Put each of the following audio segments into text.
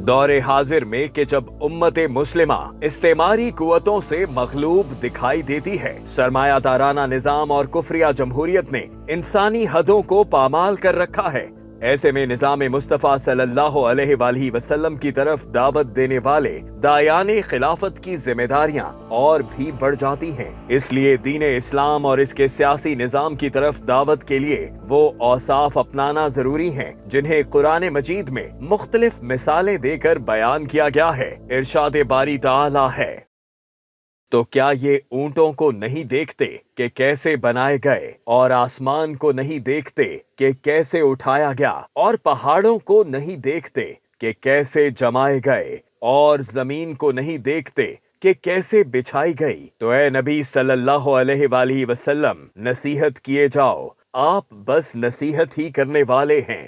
दौर हाजिर में कि जब उम्मत मुस्लिमा इस्तेमारी कुव्वतों से मगलूब दिखाई देती है, सरमायादाराना निजाम और कुफरिया जमहूरियत ने इंसानी हदों को पामाल कर रखा है। ऐसे में निजाम मुस्तफ़ा सल्लल्लाहु अलैहि वसल्लम की तरफ दावत देने वाले दायाने खिलाफत की जिम्मेदारियां और भी बढ़ जाती हैं। इसलिए दीन इस्लाम और इसके सियासी निजाम की तरफ दावत के लिए वो औसाफ अपनाना जरूरी हैं, जिन्हें कुरान मजीद में मुख्तलिफ मिसालें देकर बयान किया गया है। इरशाद बारी ताला है, तो क्या ये ऊंटों को नहीं देखते कि कैसे बनाए गए, और आसमान को नहीं देखते कि कैसे उठाया गया, और पहाड़ों को नहीं देखते कि कैसे जमाए गए, और जमीन को नहीं देखते कि कैसे बिछाई गई। तो ए नबी सल्लल्लाहु अलैहि वसल्लम, नसीहत किए जाओ, आप बस नसीहत ही करने वाले हैं।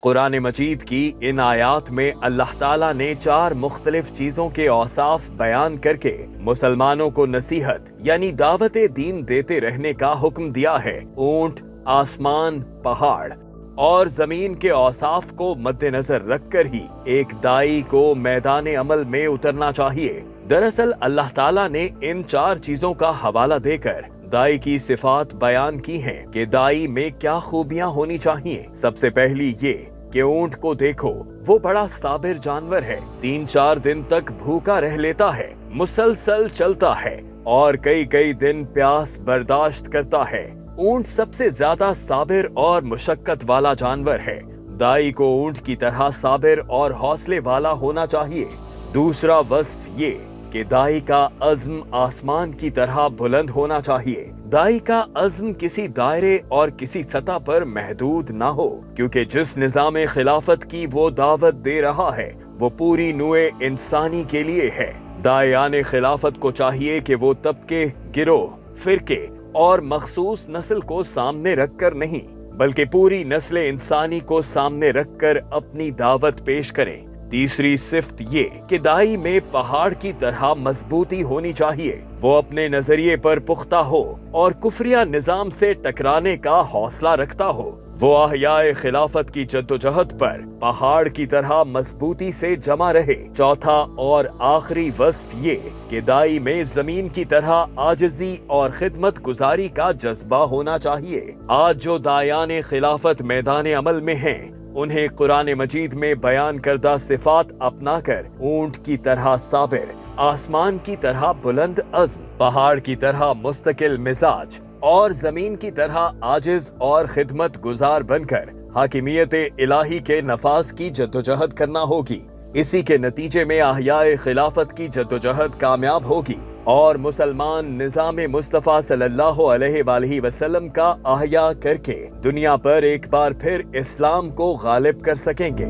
कुरान मजीद की इन आयात में अल्लाह ताला ने 4 मुख्तलिफ चीजों के औसाफ बयान करके मुसलमानों को नसीहत यानी दावत दीन देते रहने का हुक्म दिया है। ऊंट, आसमान, पहाड़ और जमीन के औसाफ को मद्देनजर रखकर ही एक दाई को मैदान अमल में उतरना चाहिए। दरअसल अल्लाह ताला ने इन 4 चीजों का हवाला देकर दाई की सिफात बयान की हैं कि दाई में क्या खूबियां होनी चाहिए। सबसे पहली ये कि ऊंट को देखो, वो बड़ा साबिर जानवर है, 3-4 दिन तक भूखा रह लेता है, मुसलसल चलता है और कई दिन प्यास बर्दाश्त करता है। ऊंट सबसे ज्यादा साबिर और मुशक्कत वाला जानवर है। दाई को ऊंट की तरह साबिर और हौसले वाला होना चाहिए। दूसरा वस्फ ये कि दाई का अज़्म आसमान की तरह बुलंद होना चाहिए। दाई का अज़्म किसी दायरे और किसी सतह पर महदूद ना हो, क्योंकि जिस निज़ाम खिलाफत की वो दावत दे रहा है वो पूरी नूए इंसानी के लिए है। दायाने खिलाफत को चाहिए कि वो तबके, गिरोह, फिरके और मखसूस नस्ल को सामने रखकर नहीं, बल्कि पूरी नस्ल इंसानी को सामने रखकर अपनी दावत पेश करें। तीसरी सिफ्त ये कि दाई में पहाड़ की तरह मजबूती होनी चाहिए। वो अपने नजरिए पर पुख्ता हो और कुफरिया निजाम से टकराने का हौसला रखता हो। वो अहयाए खिलाफत की जद्दोजहद पर पहाड़ की तरह मजबूती से जमा रहे। चौथा और आखिरी वस्फ ये कि दाई में जमीन की तरह आजिजी और खिदमत गुजारी का जज्बा होना चाहिए। आज जो दायाने खिलाफत मैदान अमल में हैं, उन्हें कुरान मजीद में बयान करदा सिफात अपनाकर ऊंट की तरह साबिर, आसमान की तरह बुलंद अज़्म, पहाड़ की तरह मुस्तकिल मिजाज और जमीन की तरह आजिज और खिदमत गुजार बनकर हाकिमियत इलाही के नफाज की जद्दोजहद करना होगी। इसी के नतीजे में अहयाए खिलाफत की जद्दोजहद कामयाब होगी और मुसलमान निजाम मुस्तफ़ा सल्लल्लाहु अलैहि वसल्लम का अहया करके दुनिया पर एक बार फिर इस्लाम को गालिब कर सकेंगे।